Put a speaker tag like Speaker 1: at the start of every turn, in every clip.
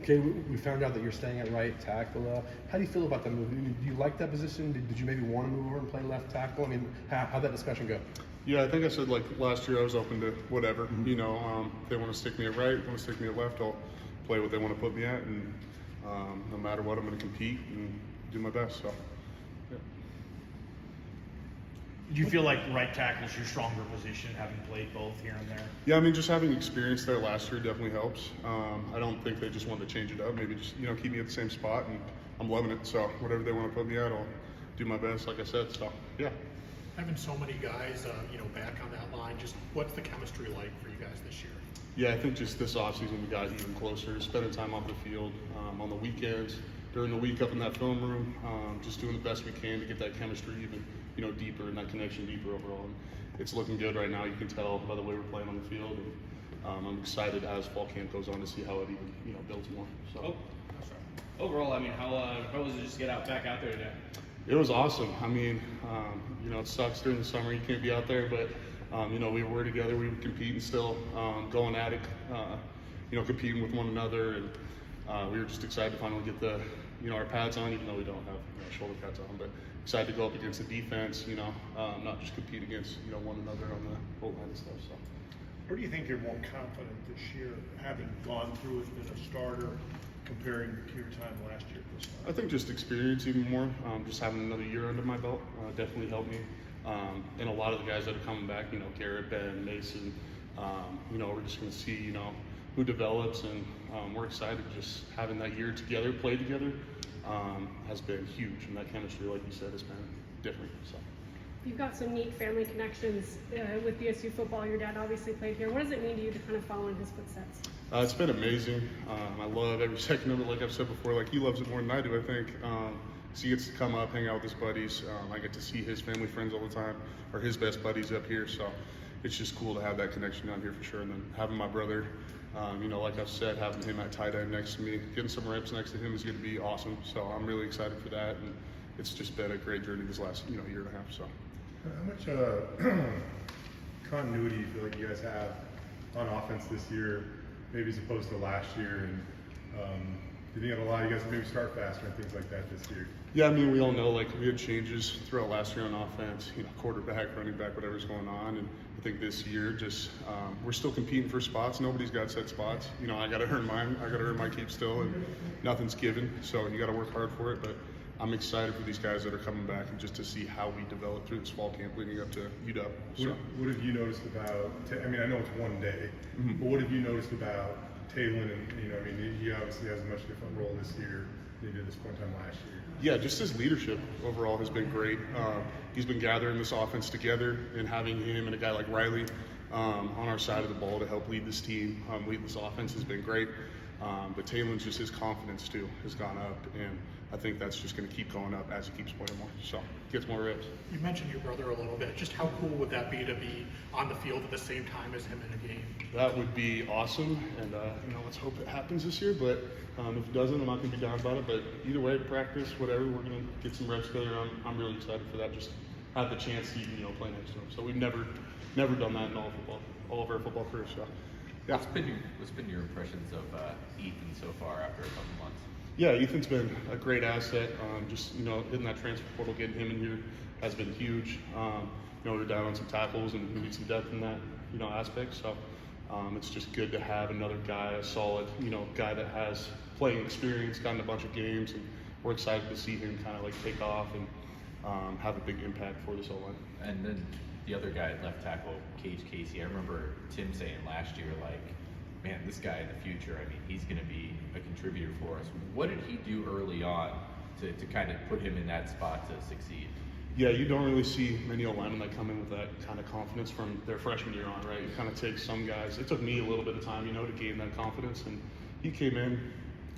Speaker 1: Okay, we found out that you're staying at right tackle. How do you feel about that move? Do you like that position? Did you maybe want to move over and play left tackle? I mean, how'd that discussion go?
Speaker 2: Yeah, I think I said like last year I was open to whatever. You know, if they want to stick me at right, want to stick me at left, I'll play what they want to put me at, and no matter what, I'm going to compete and do my best. So, yeah.
Speaker 3: Do you feel like right tackle is your stronger position, having played both here and there?
Speaker 2: Yeah, I mean, just having experience there last year definitely helps. I don't think they just wanted to change it up. Maybe just keep me at the same spot, and I'm loving it. So whatever they want to put me at, I'll do my best. Like I said, so yeah.
Speaker 4: Having so many guys, back on that line, just what's the chemistry like for you guys this year?
Speaker 2: Yeah, I think just this offseason we got even closer, spending time off the field, on the weekends, during the week up in that film room, just doing the best we can to get that chemistry even, deeper and that connection deeper overall. And it's looking good right now. You can tell by the way we're playing on the field. And I'm excited as fall camp goes on to see how it even, builds more. So.
Speaker 5: Overall, I mean, how was it just to get back out there today?
Speaker 2: It was awesome. I mean, it sucks during the summer you can't be out there, but we were together, we were competing still, going at it, competing with one another, and we were just excited to finally get the, our pads on, even though we don't have shoulder pads on, but excited to go up against the defense, not just compete against one another on the goal line and stuff. So.
Speaker 4: Where do you think you're more confident this year, having gone through as been a starter, comparing to your time last year?
Speaker 2: I think just experience even more. Just having another year under my belt definitely helped me. And a lot of the guys that are coming back, Garrett, Ben, Mason, we're just going to see, who develops, and we're excited. Just having that year together, play together, has been huge, and that chemistry, like you said, has been different. So.
Speaker 6: You've got some neat family connections with BSU football. Your dad obviously played here. What does it mean to you to kind of follow in his footsteps?
Speaker 2: It's been amazing. I love every second of it. Like I've said before, like he loves it more than I do, I think. So he gets to come up, hang out with his buddies. I get to see his family friends all the time, or his best buddies up here. So it's just cool to have that connection down here for sure. And then having my brother, like I've said, having him at tight end next to me, getting some reps next to him is going to be awesome. So I'm really excited for that. And it's just been a great journey this last, year and a half. So.
Speaker 7: How much continuity do you feel like you guys have on offense this year, maybe as opposed to last year? And do you think a lot of you guys maybe start faster and things like that this year?
Speaker 2: Yeah, I mean, we all know like we had changes throughout last year on offense, quarterback, running back, whatever's going on. And I think this year just we're still competing for spots. Nobody's got set spots. I got to earn mine. I got to earn my keep still, and nothing's given. So you got to work hard for it. But I'm excited for these guys that are coming back and just to see how we develop through this fall camp leading up to UW. So.
Speaker 7: What have you noticed about, I mean, I know it's one day, but what have you noticed about Taylor? And, he obviously has a much different role this year than he did this point in time last year.
Speaker 2: Yeah, just his leadership overall has been great. He's been gathering this offense together, and having him and a guy like Riley on our side of the ball to help lead this team, lead this offense has been great. But Taylor's just his confidence too has gone up, and I think that's just going to keep going up as he keeps playing more. So gets more reps.
Speaker 4: You mentioned your brother a little bit. Just how cool would that be to be on the field at the same time as him in a game?
Speaker 2: That would be awesome, and let's hope it happens this year. But if it doesn't, I'm not going to be down about it. But either way, practice, whatever, we're going to get some reps together. I'm really excited for that. Just have the chance to play next to him. So we've never done that in all of our football careers. So. Yeah.
Speaker 5: What's been your impressions of Ethan so far after a couple months?
Speaker 2: Yeah, Ethan's been a great asset. Just hitting that transfer portal, getting him in here has been huge. We're down on some tackles and we need some depth in that aspect. So it's just good to have another guy, a solid guy that has playing experience, gotten a bunch of games, and we're excited to see him kind of like take off and have a big impact for this O-line.
Speaker 5: And then the other guy at left tackle, Cade Casey, I remember Tim saying last year, like, man, this guy in the future, I mean, he's going to be a contributor for us. What did he do early on to kind of put him in that spot to succeed?
Speaker 2: Yeah, you don't really see many linemen that come in with that kind of confidence from their freshman year on, right? It kind of takes some guys. It took me a little bit of time, to gain that confidence. And he came in,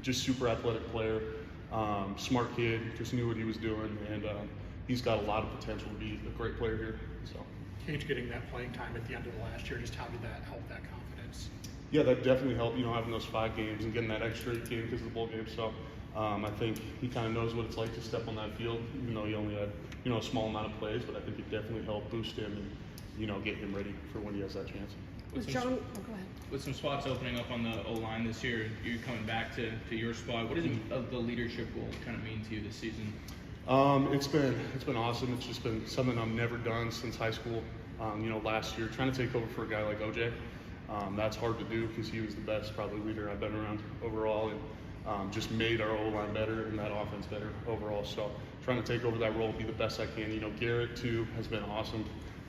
Speaker 2: just super athletic player, smart kid, just knew what he was doing. And he's got a lot of potential to be a great player here. So.
Speaker 4: Cade getting that playing time at the end of the last year, just how did that help that confidence?
Speaker 2: Yeah, that definitely helped, having those 5 games and getting that extra game because of the bowl game. So I think he kind of knows what it's like to step on that field, even though he only had, a small amount of plays, but I think it definitely helped boost him and, get him ready for when he has that chance.
Speaker 6: With John, oh, go ahead.
Speaker 8: With some spots opening up on the O-line this year, you coming back to your spot. What does the leadership role kind of mean to you this season?
Speaker 2: It's been awesome. It's just been something I've never done since high school. Last year, trying to take over for a guy like OJ, that's hard to do because he was the best probably leader I've been around overall, and just made our O-line better and that offense better overall. So trying to take over that role, be the best I can. Garrett too has been awesome.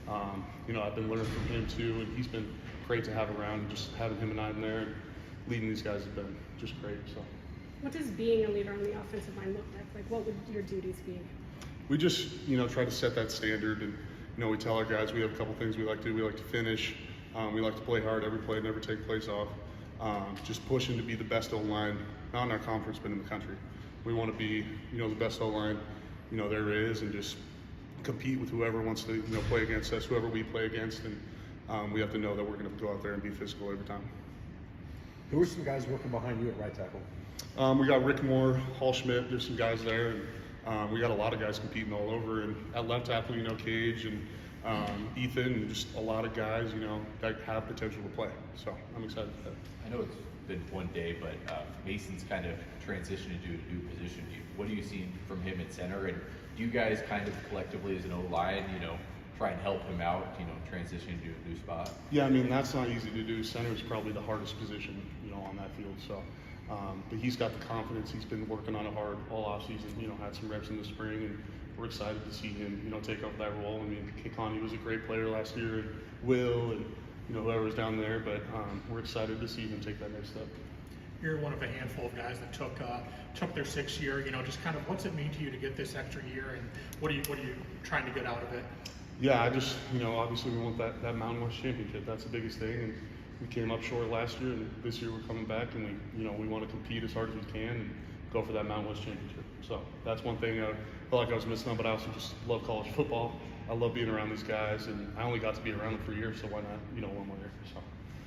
Speaker 2: I've been learning from him too, and he's been great to have around. And just having him and I in there and leading these guys has been just great. So.
Speaker 6: What does being a leader on the offensive line look like? Like, what would your duties be?
Speaker 2: We just, try to set that standard, and we tell our guys we have a couple things we like to do. We like to finish. We like to play hard every play, never take plays off. Just pushing to be the best O-line, not in our conference, but in the country. We want to be, the best O-line, there is, and just compete with whoever wants to, play against us, whoever we play against, and we have to know that we're going to go out there and be physical every time.
Speaker 1: Who are some guys working behind you at right tackle?
Speaker 2: We got Rick Moore, Hall Schmidt. There's some guys there, and we got a lot of guys competing all over. And at left tackle, Cade and Ethan, and just a lot of guys, that have potential to play. So I'm excited for that.
Speaker 5: I know it's been one day, but Mason's kind of transitioned into a new position. What do you see from him at center? And do you guys kind of collectively as an O-line, try and help him out, transition to a new spot?
Speaker 2: Yeah, that's not easy to do. Center is probably the hardest position, on that field. So, but he's got the confidence. He's been working on it hard all off season. Had some reps in the spring, and we're excited to see him, take up that role. Kekani was a great player last year, and Will, and whoever's down there. But we're excited to see him take that next step.
Speaker 9: You're one of a handful of guys that took their 6th year. Just kind of what's it mean to you to get this extra year, and what are you trying to get out of it?
Speaker 2: Yeah, I just, obviously we want that Mountain West championship. That's the biggest thing, and we came up short last year, and this year we're coming back, and we want to compete as hard as we can and go for that Mountain West championship. So that's one thing I felt like I was missing out, but I also just love college football. I love being around these guys, and I only got to be around them for a year, so why not, one more year. So.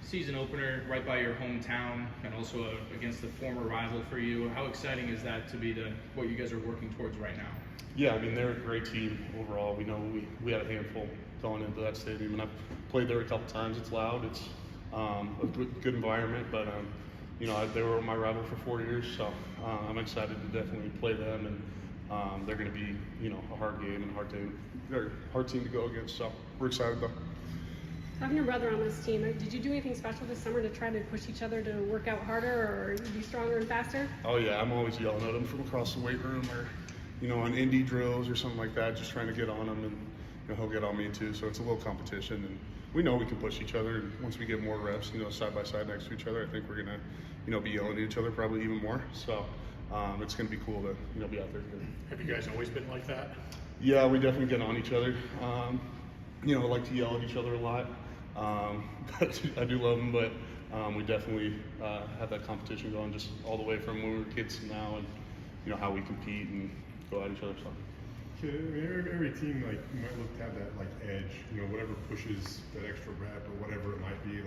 Speaker 8: Season opener right by your hometown, and also against the former rival for you. How exciting is that to be what you guys are working towards right now?
Speaker 2: Yeah, they're a great team overall. We know we had a handful going into that stadium, and I've played there a couple times. It's loud. It's a good environment, but they were my rival for 4 years, so I'm excited to definitely play them, and they're going to be a hard game and hard team to go against. So we're excited though.
Speaker 6: Having your brother on this team, did you do anything special this summer to try to push each other to work out harder or be stronger and faster?
Speaker 2: Oh yeah, I'm always yelling at him from across the weight room, or on indie drills or something like that, just trying to get on him, and he'll get on me too. So it's a little competition, and we know we can push each other. And once we get more reps, side by side next to each other, I think we're gonna, be yelling at each other probably even more. So it's gonna be cool to, be out there together.
Speaker 9: Have you guys always been like that?
Speaker 2: Yeah, we definitely get on each other. Like to yell at each other a lot. But I do love them, but we definitely have that competition going just all the way from when we were kids to now, and how we compete and go at each other. So.
Speaker 7: Every team you might look to have that edge, whatever pushes that extra rep or whatever it might be.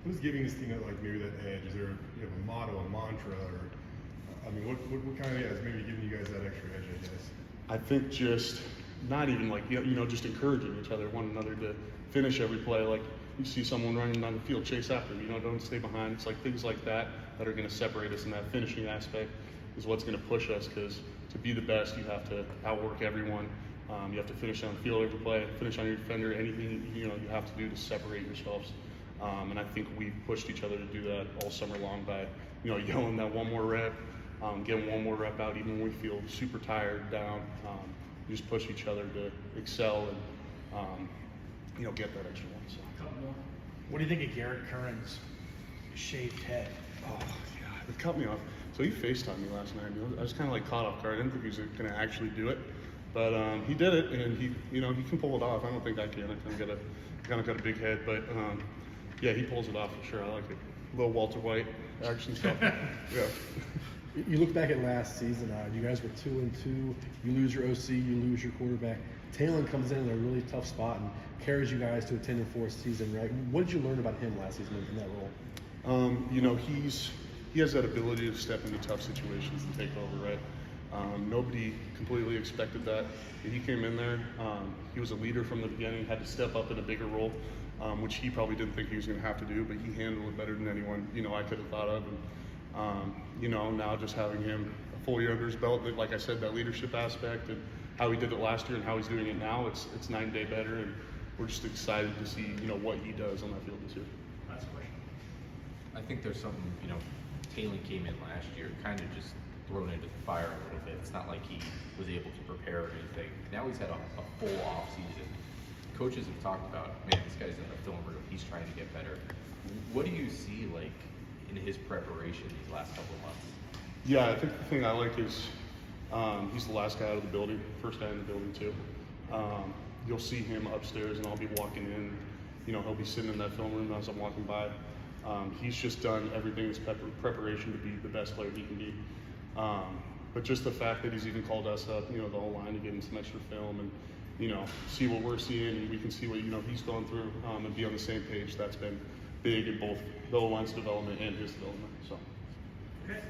Speaker 7: Who's giving this team that maybe that edge? Is there a motto, a mantra, or what kind of is maybe giving you guys that extra edge? I guess.
Speaker 2: I think just not even just encouraging each other, one another to finish every play. You see someone running down the field, chase after, don't stay behind. It's things like that are going to separate us, and that finishing aspect is what's going to push us, because to be the best, you have to outwork everyone. You have to finish on the field every play, finish on your defender, anything you have to do to separate yourselves. And I think we pushed each other to do that all summer long by yelling that one more rep, getting one more rep out even when we feel super tired, down. We just push each other to excel and get that extra one. So.
Speaker 3: What do you think of Garrett Curran's shaved head?
Speaker 2: Oh, yeah, it cut me off. So he FaceTimed me last night. I was kind of caught off guard. I didn't think he was going to actually do it, but he did it, and he can pull it off. I don't think I can. I kind of got a big head, but yeah, he pulls it off for sure. I like it. A little Walter White action stuff. Yeah.
Speaker 1: You look back at last season. You guys were 2-2. You lose your OC. You lose your quarterback. Talon comes in a really tough spot and carries you guys to a 10-4 season, right? What did you learn about him last season in that role?
Speaker 2: He has that ability to step into tough situations and take over, right? Nobody completely expected that. He came in there. He was a leader from the beginning, had to step up in a bigger role. which he probably didn't think he was going to have to do, but he handled it better than anyone, I could have thought of. And, now just having him a full year under his belt, like I said, that leadership aspect and how he did it last year and how he's doing it now, it's night and day better. And we're just excited to see, what he does on that field this year.
Speaker 9: Last question.
Speaker 5: I think there's something, Taylor came in last year kind of just thrown into the fire a little bit. It's not like he was able to prepare or anything. Now he's had a full off season. Coaches have talked about, man, this guy's in the film room. He's trying to get better. What do you see like in his preparation these last couple of months?
Speaker 2: Yeah, I think the thing I like is he's the last guy out of the building, first guy in the building too. You'll see him upstairs and I'll be walking in. He'll be sitting in that film room as I'm walking by. He's just done everything in his preparation to be the best player he can be. But just the fact that he's even called us up, the whole line to give him some extra film and, see what we're seeing and we can see what, he's going through and be on the same page. That's been big in both the O-line's development and his development. So.
Speaker 9: Okay.